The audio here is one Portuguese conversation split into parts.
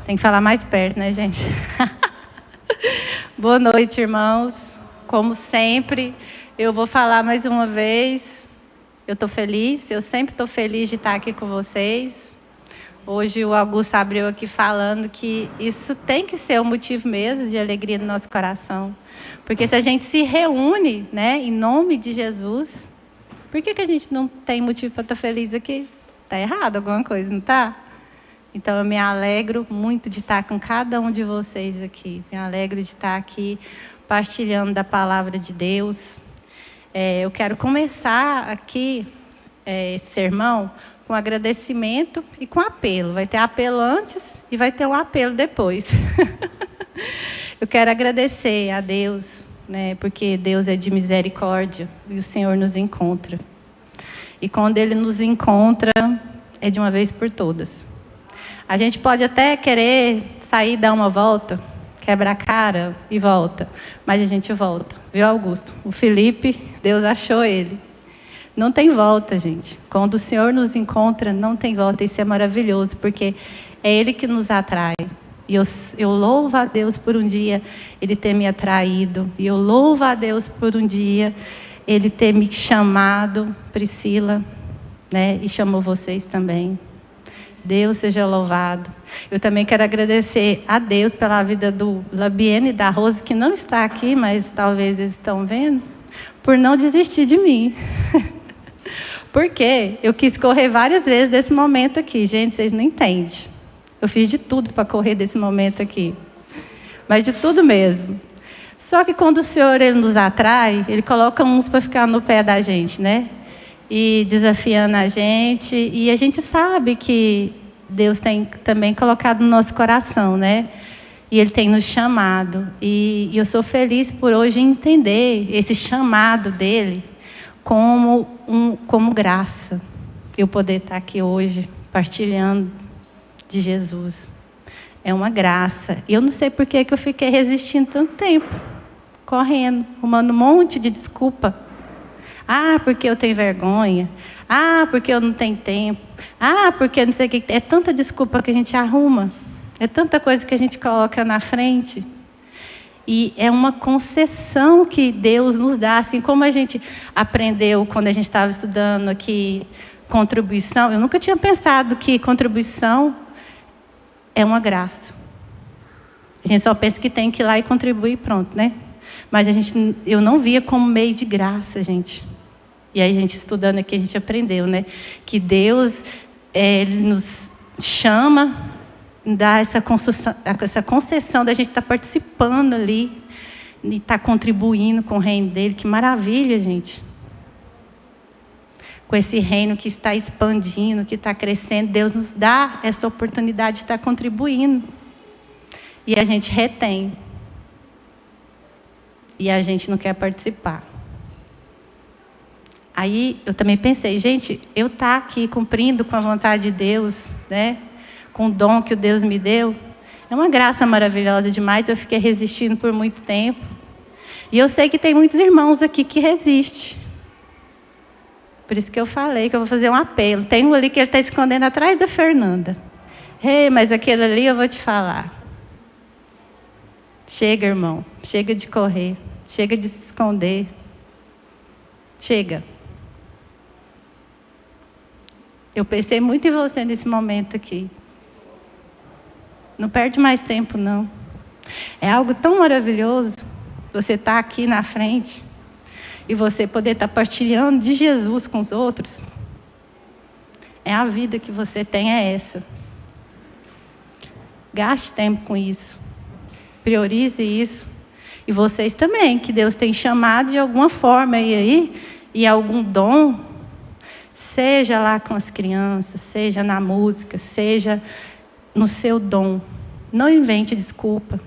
Tem que falar mais perto, né, gente? Boa noite, irmãos. Como sempre, eu vou falar mais uma vez. Eu estou feliz, eu sempre estou feliz de estar aqui com vocês. Hoje o Augusto abriu aqui falando que isso tem que ser um motivo mesmo de alegria no nosso coração. Porque se a gente se reúne, né, em nome de Jesus, por que a gente não tem motivo para estar feliz aqui? Está errado alguma coisa, não está? Então eu me alegro muito de estar com cada um de vocês aqui. Me alegro de estar aqui partilhando da palavra de Deus. Eu quero começar aqui esse sermão com agradecimento e com apelo. Vai ter apelo antes e vai ter um apelo depois. Eu quero agradecer a Deus, né, porque Deus é de misericórdia e o Senhor nos encontra. E quando Ele nos encontra, é de uma vez por todas. A gente pode até querer sair, dar uma volta, quebra a cara e volta. Mas a gente volta. Viu, Augusto? O Felipe, Deus achou ele. Não tem volta, gente. Quando o Senhor nos encontra, não tem volta. Isso é maravilhoso, porque é Ele que nos atrai. E eu louvo a Deus por um dia Ele ter me atraído. E eu louvo a Deus por um dia Ele ter me chamado, Priscila, né? E chamou vocês também. Deus seja louvado. Eu também quero agradecer a Deus pela vida do Labiene e da Rose, que não está aqui, mas talvez eles estão vendo, por não desistir de mim. Porque eu quis correr várias vezes desse momento aqui. Gente, vocês não entendem. Eu fiz de tudo para correr desse momento aqui. Mas de tudo mesmo. Só que quando o Senhor Ele nos atrai, Ele coloca uns para ficar no pé da gente, né? E desafiando a gente. E a gente sabe que Deus tem também colocado no nosso coração, né? E Ele tem nos chamado. E eu sou feliz por hoje entender esse chamado dEle como graça. Eu poder estar aqui hoje partilhando de Jesus. É uma graça. E eu não sei por que eu fiquei resistindo tanto tempo. Correndo, arrumando um monte de desculpa. Ah, porque eu tenho vergonha. Ah, porque eu não tenho tempo. Ah, porque não sei o que. É tanta desculpa que a gente arruma. É tanta coisa que a gente coloca na frente. E é uma concessão que Deus nos dá. Assim como a gente aprendeu quando a gente estava estudando aqui contribuição. Eu nunca tinha pensado que contribuição é uma graça. A gente só pensa que tem que ir lá e contribuir e pronto, né? Mas eu não via como meio de graça, gente. E aí, a gente estudando aqui, a gente aprendeu, né? Que Deus, Ele nos chama, dá essa concessão da gente estar participando ali, e estar contribuindo com o reino dEle. Que maravilha, gente. Com esse reino que está expandindo, que está crescendo, Deus nos dá essa oportunidade de estar contribuindo. E a gente retém. E a gente não quer participar. Aí eu também pensei, gente, eu estar aqui cumprindo com a vontade de Deus, né? Com o dom que o Deus me deu, é uma graça maravilhosa demais. Eu fiquei resistindo por muito tempo. E eu sei que tem muitos irmãos aqui que resistem. Por isso que eu falei que eu vou fazer um apelo. Tem um ali que ele está escondendo atrás da Fernanda. Ei, mas aquele ali eu vou te falar. Chega, irmão. Chega de correr. Chega de se esconder. Chega. Eu pensei muito em você nesse momento aqui. Não perde mais tempo, não. É algo tão maravilhoso você estar aqui na frente e você poder estar partilhando de Jesus com os outros. É a vida que você tem, é essa. Gaste tempo com isso. Priorize isso. E vocês também, que Deus tem chamado de alguma forma e algum dom, seja lá com as crianças, seja na música, seja no seu dom. Não invente desculpa.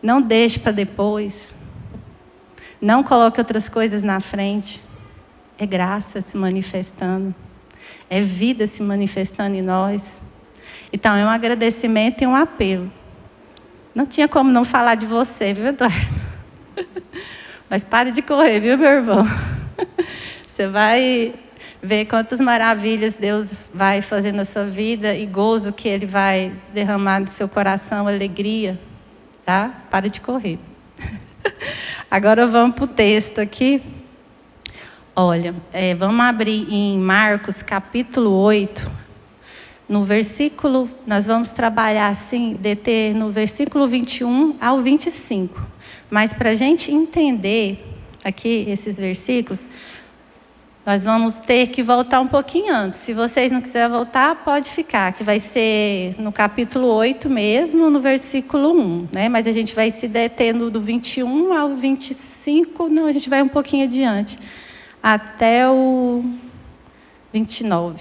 Não deixe para depois. Não coloque outras coisas na frente. É graça se manifestando. É vida se manifestando em nós. Então, é um agradecimento e um apelo. Não tinha como não falar de você, viu, Eduardo? Mas pare de correr, viu, meu irmão? Você vai ver quantas maravilhas Deus vai fazer na sua vida e gozo que Ele vai derramar no seu coração, alegria, tá? Para de correr. Agora vamos para o texto aqui. Olha, vamos abrir em Marcos capítulo 8, no versículo, nós vamos trabalhar assim, deter no versículo 21 ao 25. Mas para a gente entender aqui esses versículos, nós vamos ter que voltar um pouquinho antes. Se vocês não quiserem voltar, pode ficar, que vai ser no capítulo 8 mesmo, no versículo 1, né? Mas a gente vai se detendo do 21 ao 25, não, a gente vai um pouquinho adiante, até o 29.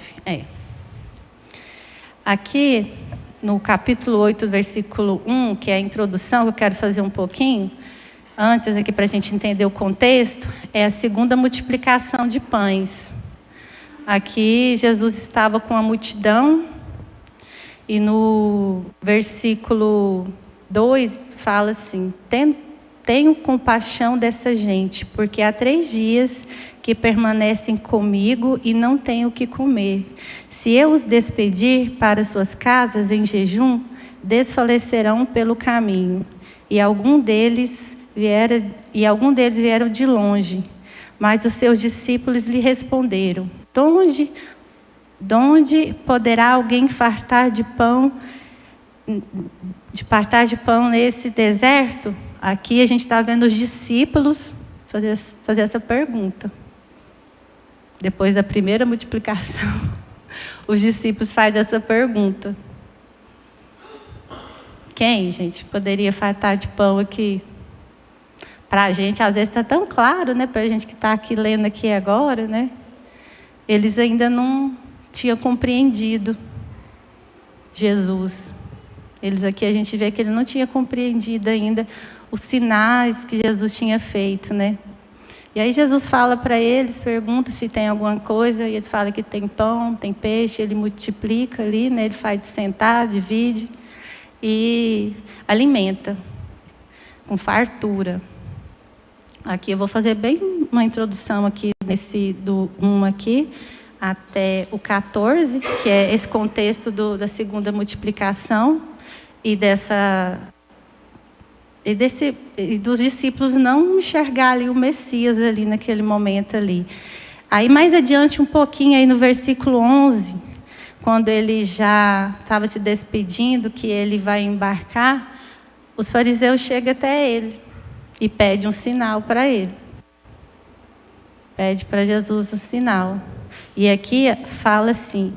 Aqui, no capítulo 8, versículo 1, que é a introdução, que eu quero fazer um pouquinho, antes aqui para a gente entender o contexto, é a segunda multiplicação de pães. Aqui Jesus estava com a multidão e no versículo 2 fala assim: tenho compaixão dessa gente, porque há 3 dias que permanecem comigo e não têm o que comer. Se eu os despedir para suas casas em jejum, desfalecerão pelo caminho. E algum deles vieram de longe. Mas os seus discípulos lhe responderam: donde poderá alguém fartar de pão nesse deserto? Aqui a gente está vendo os discípulos fazer essa pergunta. Depois da primeira multiplicação, os discípulos fazem essa pergunta. Quem, gente, poderia fartar de pão aqui? Para a gente, às vezes, está tão claro, né? Para a gente que está aqui lendo aqui agora, né? Eles ainda não tinham compreendido Jesus. Eles aqui, a gente vê que ele não tinha compreendido ainda os sinais que Jesus tinha feito, né? E aí Jesus fala para eles, pergunta se tem alguma coisa, e eles falam que tem pão, tem peixe, ele multiplica ali, né? Ele faz sentar, divide e alimenta com fartura. Aqui eu vou fazer bem uma introdução aqui do 1 aqui até o 14, que é esse contexto da segunda multiplicação e dos discípulos não enxergar ali o Messias ali naquele momento ali. Aí mais adiante um pouquinho aí no versículo 11, quando ele já estava se despedindo, que ele vai embarcar, os fariseus chegam até ele e pedem um sinal para ele. Pede para Jesus um sinal. E aqui fala assim,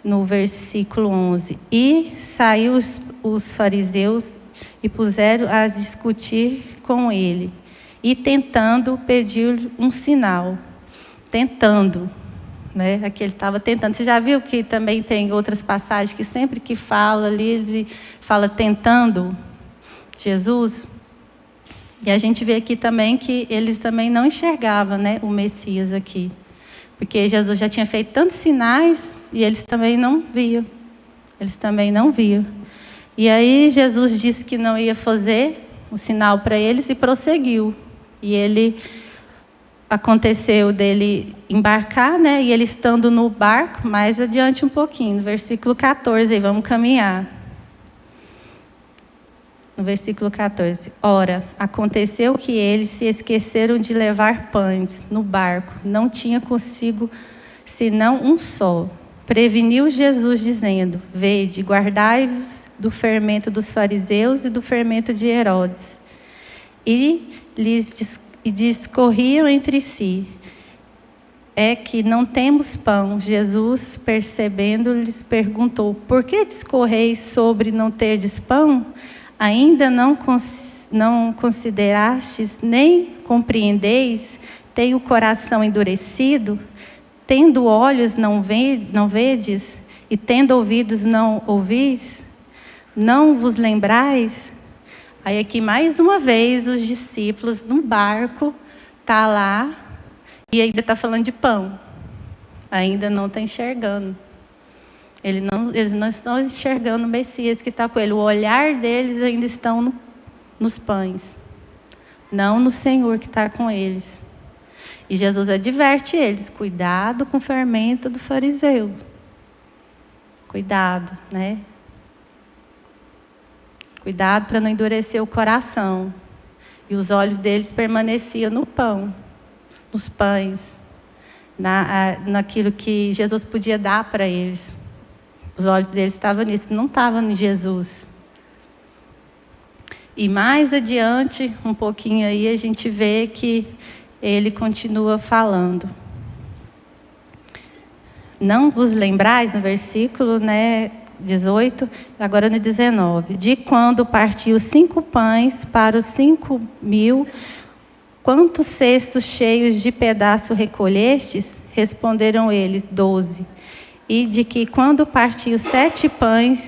no versículo 11: E saiu os fariseus e puseram a discutir com ele, e tentando pedir um sinal. Tentando, né? Aqui ele estava tentando. Você já viu que também tem outras passagens que sempre que fala ali, ele fala tentando Jesus? E a gente vê aqui também que eles também não enxergavam, né, o Messias aqui. Porque Jesus já tinha feito tantos sinais e eles também não viam. E aí Jesus disse que não ia fazer o sinal para eles e prosseguiu. E aconteceu dele embarcar, né? E ele estando no barco, mais adiante um pouquinho, no versículo 14, aí vamos caminhar. No versículo 14. Ora, aconteceu que eles se esqueceram de levar pães no barco. Não tinha consigo senão um só. Preveniu Jesus, dizendo: Vede, guardai-vos do fermento dos fariseus e do fermento de Herodes. E discorriam entre si: É que não temos pão. Jesus, percebendo, lhes perguntou: Por que discorreis sobre não terdes pão? Ainda não considerastes, nem compreendeis? Tem o coração endurecido? Tendo olhos não vedes? E tendo ouvidos não ouvis? Não vos lembrais? Aí aqui mais uma vez os discípulos no barco tá lá e ainda está falando de pão. Ainda não está enxergando. Eles não estão enxergando o Messias que está com ele. O olhar deles ainda estão nos pães, não no Senhor que está com eles. E Jesus adverte eles: cuidado com o fermento do fariseu. Cuidado, né? Cuidado para não endurecer o coração. E os olhos deles permaneciam no pão, nos pães, naquilo que Jesus podia dar para eles. Os olhos deles estavam nisso, não estavam em Jesus. E mais adiante, um pouquinho aí, a gente vê que ele continua falando. Não vos lembrais, no versículo 18, agora no 19, de quando partiu 5 pães para os 5.000, quantos cestos cheios de pedaço recolhestes? Responderam eles: 12. E de que quando partiu 7 pães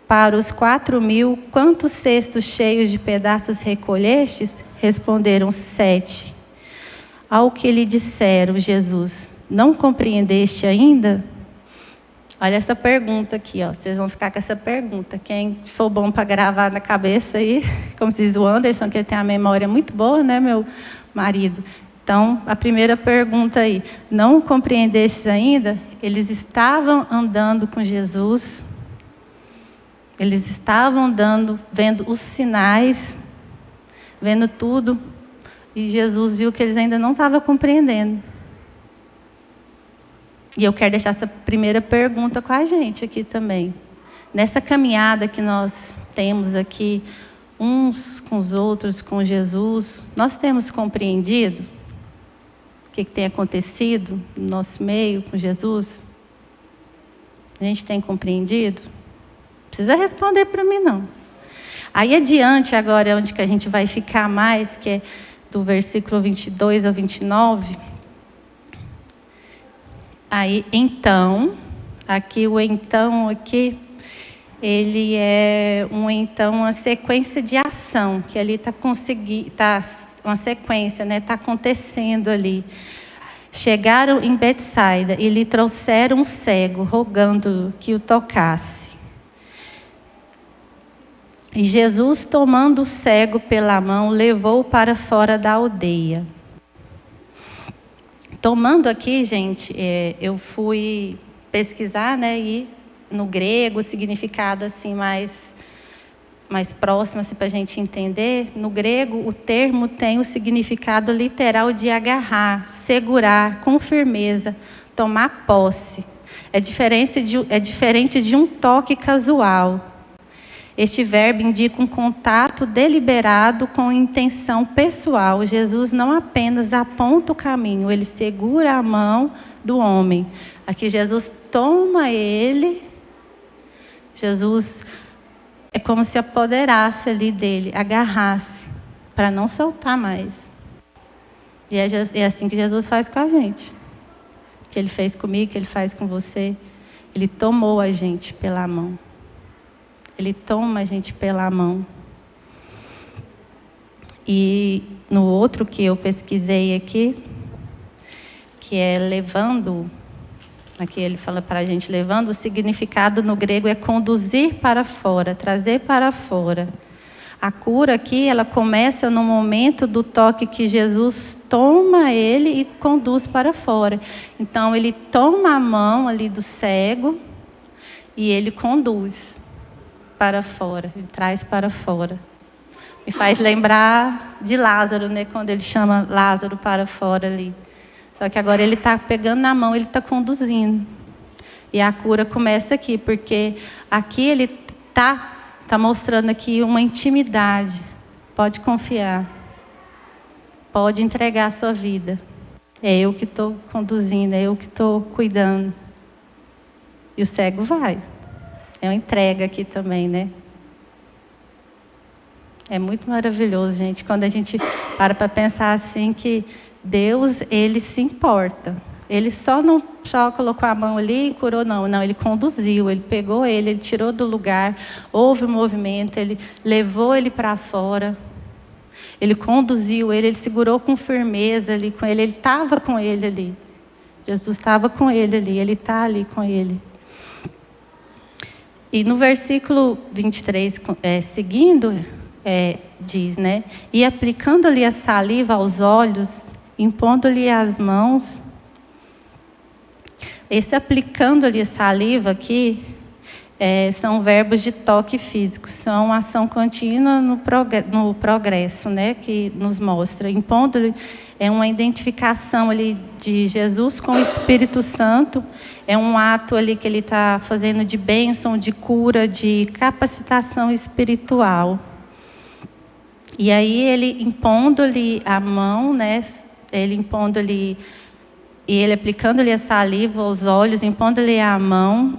para os 4.000, quantos cestos cheios de pedaços recolhestes? Responderam: 7. Ao que lhe disseram: Jesus, não compreendeste ainda? Olha essa pergunta aqui, ó. Vocês vão ficar com essa pergunta. Quem for bom para gravar na cabeça aí, como diz o Anderson, que ele tem a memória muito boa, né, meu marido? Então, a primeira pergunta aí: não compreendestes ainda? Eles estavam andando com Jesus, eles estavam andando, vendo os sinais, vendo tudo, e Jesus viu que eles ainda não estavam compreendendo. E eu quero deixar essa primeira pergunta com a gente aqui também. Nessa caminhada que nós temos aqui, uns com os outros, com Jesus, nós temos compreendido o que tem acontecido no nosso meio com Jesus? A gente tem compreendido? Não precisa responder para mim, não. Aí adiante, agora, onde que a gente vai ficar mais, que é do versículo 22 ao 29... Aí, então, aqui o então aqui, ele é uma sequência de ação, que ali está uma sequência, né? Está acontecendo ali. Chegaram em Betsaida e lhe trouxeram um cego, rogando que o tocasse. E Jesus, tomando o cego pela mão, levou-o para fora da aldeia. Tomando aqui, gente, eu fui pesquisar, né, e no grego, o significado assim mais próximo assim, para a gente entender. No grego, o termo tem o significado literal de agarrar, segurar, com firmeza, tomar posse. É diferente de um toque casual. Este verbo indica um contato deliberado com intenção pessoal. Jesus não apenas aponta o caminho, ele segura a mão do homem. Aqui Jesus toma ele, Jesus é como se apoderasse ali dele, agarrasse, para não soltar mais. E é assim que Jesus faz com a gente. Que ele fez comigo, que ele faz com você. Ele tomou a gente pela mão. Ele toma a gente pela mão. E no outro que eu pesquisei aqui, que é levando, aqui ele fala para a gente levando, o significado no grego é conduzir para fora, trazer para fora. A cura aqui, ela começa no momento do toque que Jesus toma ele e conduz para fora. Então, ele toma a mão ali do cego e ele conduz para fora, ele traz para fora. Me faz lembrar de Lázaro, né? Quando ele chama Lázaro para fora ali. Só que agora ele está pegando na mão, ele está conduzindo. E a cura começa aqui, porque aqui ele está mostrando aqui uma intimidade. Pode confiar. Pode entregar a sua vida. É eu que estou conduzindo, é eu que estou cuidando. E o cego vai. É uma entrega aqui também, né? É muito maravilhoso, gente, quando a gente para pensar assim que Deus, ele se importa. Ele só colocou a mão ali e curou, não. Não, ele conduziu, ele pegou ele tirou do lugar, houve um movimento, ele levou ele para fora. Ele conduziu ele segurou com firmeza ali com ele estava com ele ali. Jesus estava com ele ali, ele está ali com ele. E no versículo 23, seguindo, diz, né? E aplicando-lhe a saliva aos olhos, impondo-lhe as mãos. Esse aplicando-lhe saliva aqui, são verbos de toque físico, são ação contínua no progresso, né, que nos mostra. Impondo-lhe é uma identificação ali de Jesus com o Espírito Santo, é um ato ali que ele está fazendo de bênção, de cura, de capacitação espiritual. E aí ele impondo-lhe a mão, né, ele impondo-lhe, e ele aplicando-lhe a saliva aos olhos, impondo-lhe a mão,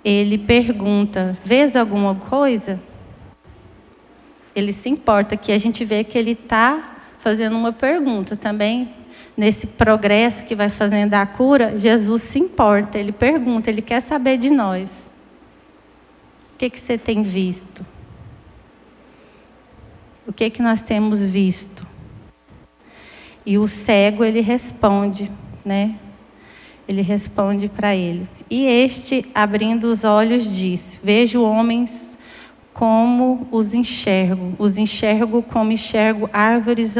ele pergunta: vês alguma coisa? Ele se importa, que a gente vê que ele está fazendo uma pergunta também. Nesse progresso que vai fazendo a cura, Jesus se importa, ele pergunta, ele quer saber de nós. O que você tem visto? O que nós temos visto? E o cego, ele responde, né? Ele responde para ele. E este, abrindo os olhos, disse: vejo homens como os enxergo como enxergo árvores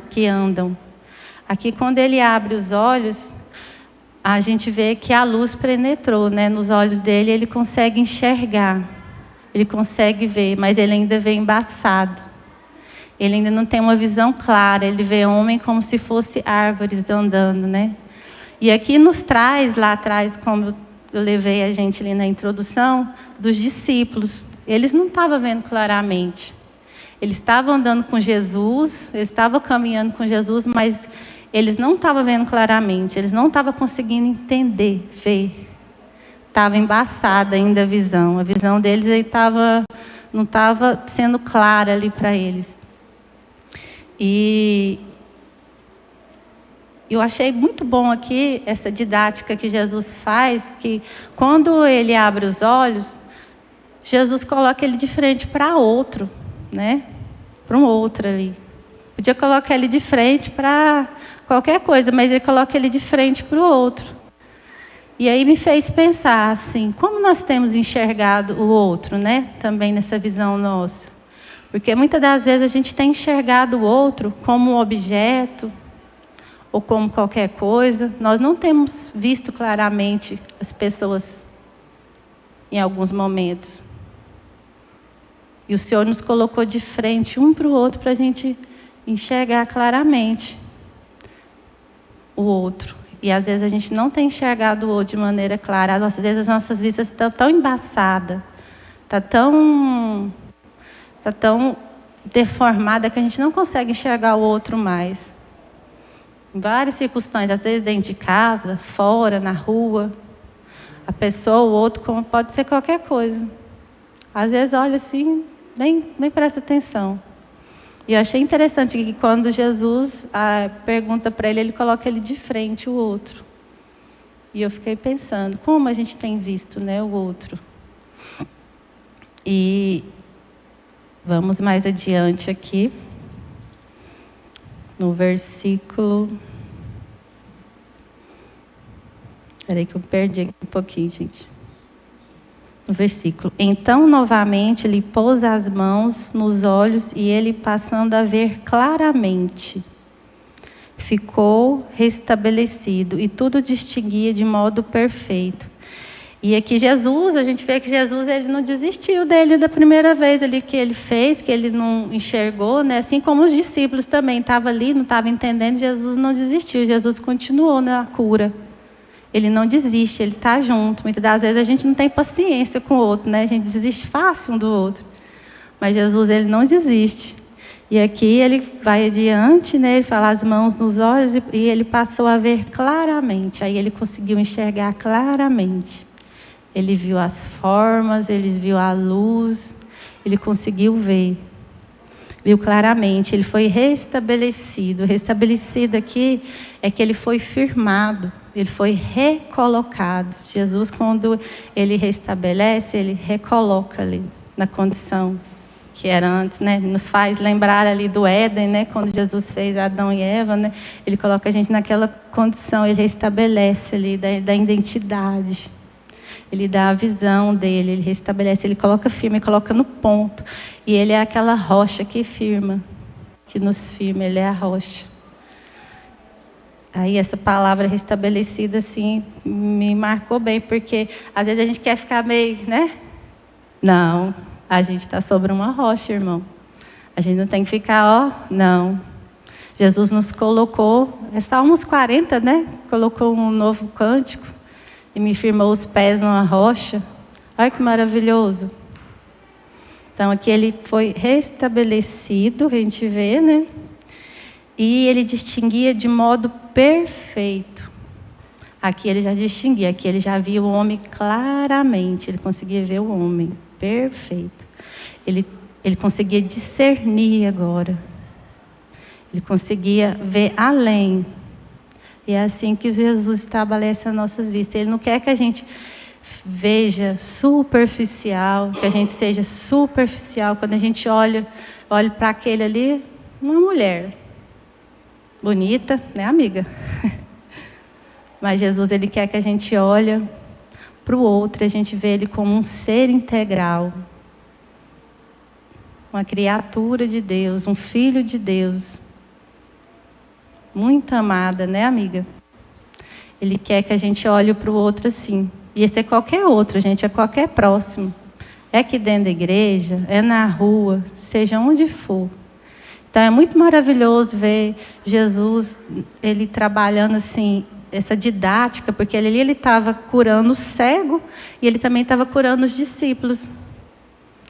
que andam. Aqui, quando ele abre os olhos, a gente vê que a luz penetrou, né? Nos olhos dele, ele consegue enxergar, ele consegue ver, mas ele ainda vê embaçado. Ele ainda não tem uma visão clara, ele vê homem como se fosse árvores andando, né? E aqui nos traz, lá atrás, como eu levei a gente ali na introdução, dos discípulos. Eles não estavam vendo claramente. Eles estavam andando com Jesus, eles estavam caminhando com Jesus, mas eles não estavam vendo claramente, eles não estavam conseguindo entender, ver. Estava embaçada ainda a visão. A visão deles não estava sendo clara ali para eles. E eu achei muito bom aqui essa didática que Jesus faz, que quando ele abre os olhos, Jesus coloca ele de frente para outro, né? Para um outro ali. Podia colocar ele de frente para qualquer coisa, mas ele coloca ele de frente para o outro. E aí me fez pensar assim, como nós temos enxergado o outro, né? Também nessa visão nossa. Porque muitas das vezes a gente tem enxergado o outro como um objeto, ou como qualquer coisa. Nós não temos visto claramente as pessoas em alguns momentos. E o Senhor nos colocou de frente um para o outro para a gente enxergar claramente o outro. E às vezes a gente não tem enxergado o outro de maneira clara. Às vezes as nossas vistas estão tão embaçadas, está tão deformada que a gente não consegue enxergar o outro mais. Em várias circunstâncias, às vezes dentro de casa, fora, na rua. A pessoa, o outro, como pode ser qualquer coisa. Às vezes olha assim, nem presta atenção. E eu achei interessante que quando Jesus pergunta para ele, ele coloca ele de frente, o outro. E eu fiquei pensando, como a gente tem visto, né, o outro. E vamos mais adiante aqui. No versículo... Espera aí que eu perdi aqui um pouquinho, gente. No versículo: então, novamente, lhe pôs as mãos nos olhos e ele, passando a ver claramente, ficou restabelecido e tudo distinguia de modo perfeito. E aqui Jesus, a gente vê que Jesus, ele não desistiu dele da primeira vez ali que ele fez, que ele não enxergou, né? Assim como os discípulos também estavam ali, não estavam entendendo, Jesus não desistiu, Jesus continuou na cura. Ele não desiste, ele está junto. Muitas das vezes a gente não tem paciência com o outro, né? A gente desiste fácil um do outro. Mas Jesus, ele não desiste. E aqui ele vai adiante, né? Ele fala as mãos nos olhos e ele passou a ver claramente. Aí ele conseguiu enxergar claramente. Ele viu as formas, ele viu a luz, ele conseguiu ver. Viu claramente, ele foi restabelecido. Restabelecido aqui é que ele foi firmado, ele foi recolocado. Jesus, quando ele restabelece, ele recoloca ali na condição que era antes, né? Nos faz lembrar ali do Éden, né? Quando Jesus fez Adão e Eva, né? Ele coloca a gente naquela condição, ele restabelece ali da identidade. Ele dá a visão dele, ele restabelece, ele coloca firme, ele coloca no ponto. E ele é aquela rocha que firma, que nos firma, ele é a rocha. Aí essa palavra restabelecida, assim, me marcou bem, porque às vezes a gente quer ficar meio, né? Não, a gente está sobre uma rocha, irmão. A gente não tem que ficar, ó, não. Jesus nos colocou, é Salmos 40, né? Colocou um novo cântico e me firmou os pés numa rocha. Olha que maravilhoso. Então aqui ele foi restabelecido, a gente vê, né? E ele distinguia de modo perfeito. Aqui ele já distinguia, aqui ele já via o homem claramente, ele conseguia ver o homem perfeito. Ele conseguia discernir agora. Ele conseguia ver além. E é assim que Jesus estabelece as nossas vistas. Ele não quer que a gente veja superficial, que a gente seja superficial. Quando a gente olha para aquele ali, uma mulher bonita, né, amiga? Mas Jesus, ele quer que a gente olhe para o outro, a gente vê ele como um ser integral, uma criatura de Deus, um filho de Deus, muito amada, né, amiga? Ele quer que a gente olhe para o outro assim. E esse é qualquer outro, gente, é qualquer próximo. É aqui dentro da igreja, é na rua, seja onde for. Então é muito maravilhoso ver Jesus, ele trabalhando assim, essa didática, porque ele estava curando o cego e ele também estava curando os discípulos.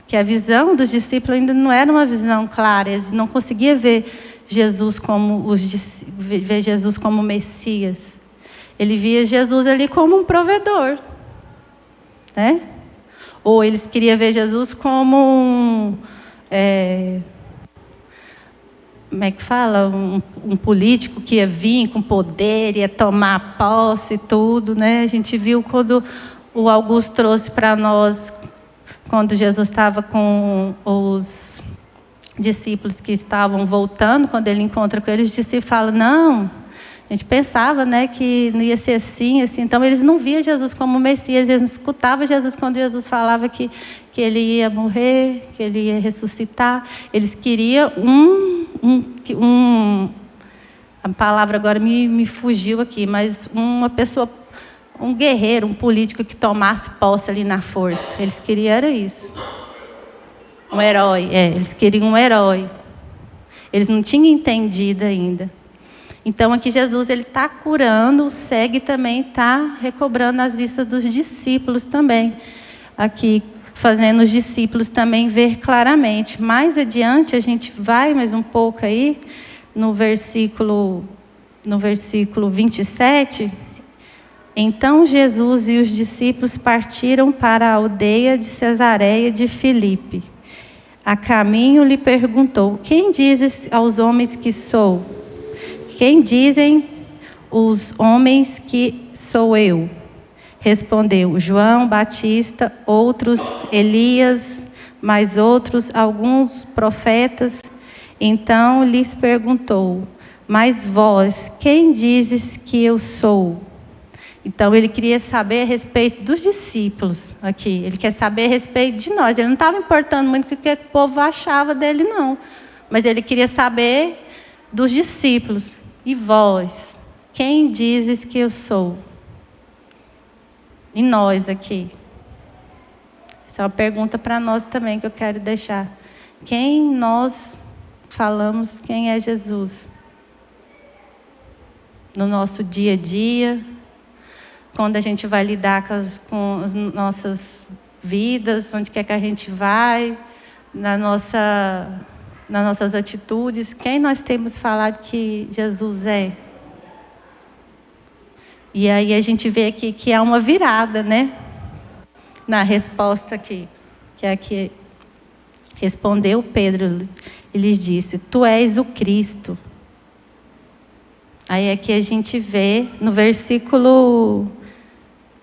Que a visão dos discípulos ainda não era uma visão clara, eles não conseguiam ver Jesus como Messias. Ele via Jesus ali como um provedor, né? Ou eles queriam ver Jesus como como é que fala? Um político que ia vir com poder, ia tomar posse e tudo, né? A gente viu quando o Augusto trouxe para nós, quando Jesus estava com os discípulos que estavam voltando, quando ele encontra com eles, os discípulos falam, não, a gente pensava, né, que não ia ser assim, assim. Então eles não viam Jesus como Messias, eles não escutavam Jesus quando Jesus falava que ele ia morrer, que ele ia ressuscitar. Eles queriam a palavra agora me fugiu aqui, mas uma pessoa, um guerreiro, um político que tomasse posse ali na força. Eles queriam era isso. Um herói, eles queriam um herói. Eles não tinham entendido ainda. Então aqui Jesus ele está curando o cego e também está recobrando as vistas dos discípulos também. Aqui fazendo os discípulos também ver claramente. Mais adiante a gente vai mais um pouco aí no versículo 27. Então Jesus e os discípulos partiram para a aldeia de Cesareia de Filipe. A caminho lhe perguntou: quem dizes aos homens que sou? Quem dizem os homens que sou eu? Respondeu: João Batista, outros Elias, mais outros alguns profetas. Então lhes perguntou: mas vós, quem dizes que eu sou? Então ele queria saber a respeito dos discípulos aqui. Ele quer saber a respeito de nós. Ele não estava importando muito o que o povo achava dele, não. Mas ele queria saber dos discípulos. E vós, quem dizes que eu sou? E nós aqui. Essa é uma pergunta para nós também que eu quero deixar. Quem nós falamos quem é Jesus? No nosso dia a dia, quando a gente vai lidar com as nossas vidas, onde quer que a gente vai, nas nossas atitudes, quem nós temos falado que Jesus é? E aí a gente vê aqui que há uma virada, né? Na resposta aqui, que é que respondeu Pedro e lhes disse: tu és o Cristo. Aí aqui a gente vê no versículo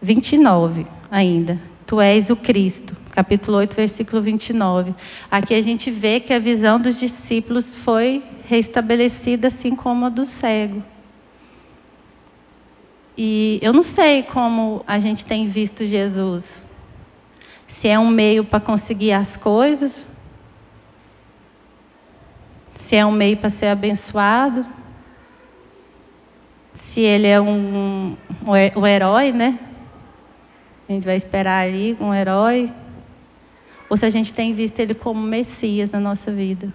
29 ainda. Tu és o Cristo. Capítulo 8, versículo 29. Aqui a gente vê que a visão dos discípulos foi restabelecida, assim como a do cego. E eu não sei como a gente tem visto Jesus. Se é um meio para conseguir as coisas, se é um meio para ser abençoado, se ele é um herói, né? A gente vai esperar ali um herói. Ou se a gente tem visto ele como Messias na nossa vida.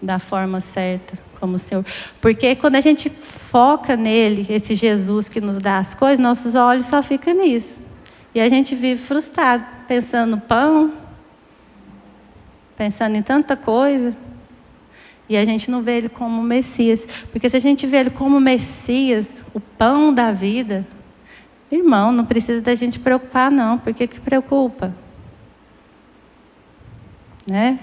Da forma certa, como o Senhor. Porque quando a gente foca nele, esse Jesus que nos dá as coisas, nossos olhos só ficam nisso. E a gente vive frustrado, pensando no pão, pensando em tanta coisa. E a gente não vê ele como Messias. Porque se a gente vê ele como Messias, o pão da vida, irmão, não precisa da gente preocupar não. Por que preocupa? Né?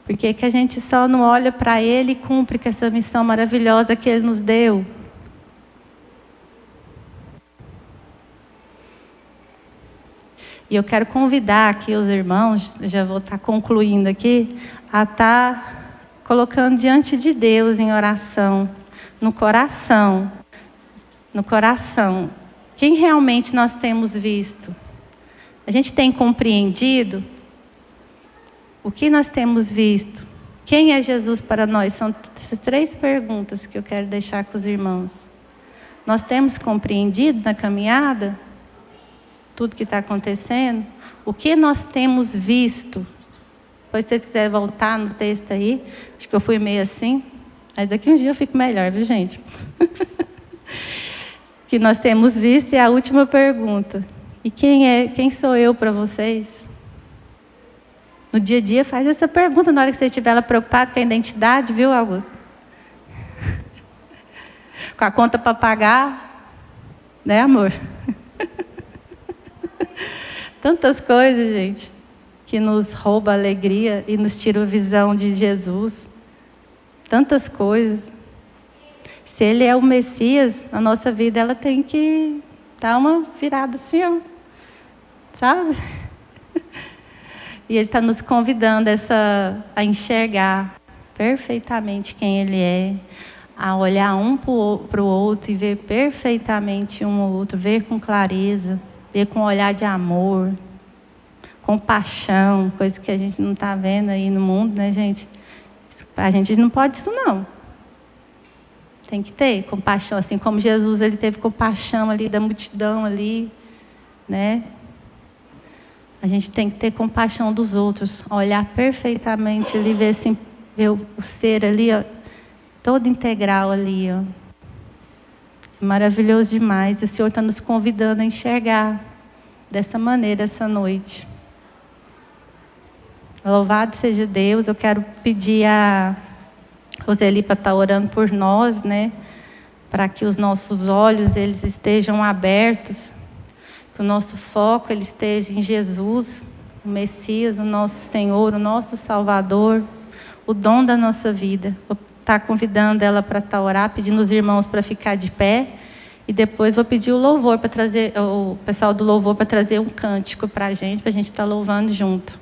Por que a gente só não olha para ele e cumpre com essa missão maravilhosa que ele nos deu? E eu quero convidar aqui os irmãos, já vou estar concluindo aqui, a estar colocando diante de Deus em oração, no coração, quem realmente nós temos visto? A gente tem compreendido o que nós temos visto? Quem é Jesus para nós? São essas 3 perguntas que eu quero deixar com os irmãos. Nós temos compreendido na caminhada tudo que está acontecendo? O que nós temos visto? Depois, se vocês quiserem voltar no texto aí, acho que eu fui meio assim, mas daqui um dia eu fico melhor, viu, gente? Que nós temos visto, e a última pergunta. E quem sou eu para vocês? No dia a dia, faz essa pergunta na hora que você estiver preocupado com a identidade, viu, Augusto? Com a conta para pagar, né, amor? Tantas coisas, gente, que nos rouba a alegria e nos tira a visão de Jesus. Tantas coisas. Se ele é o Messias, a nossa vida ela tem que dar uma virada assim, ó, sabe? E ele está nos convidando a enxergar perfeitamente quem ele é, a olhar um para o outro e ver perfeitamente um ao outro, ver com clareza, ver com um olhar de amor, compaixão, coisa que a gente não está vendo aí no mundo, né, gente? A gente não pode isso, não. Tem que ter compaixão, assim como Jesus ele teve compaixão ali da multidão ali, né? A gente tem que ter compaixão dos outros, olhar perfeitamente ali, ver o ser ali, ó, todo integral ali, ó. Maravilhoso demais. E o Senhor está nos convidando a enxergar dessa maneira essa noite. Louvado seja Deus. Eu quero pedir a Roseli para estar orando por nós, né? Para que os nossos olhos eles estejam abertos, que o nosso foco ele esteja em Jesus, o Messias, o nosso Senhor, o nosso Salvador, o dom da nossa vida. Vou estar convidando ela para estar orar, pedindo os irmãos para ficar de pé, e depois vou pedir o louvor para trazer, o pessoal do louvor para trazer um cântico para a gente estar louvando junto.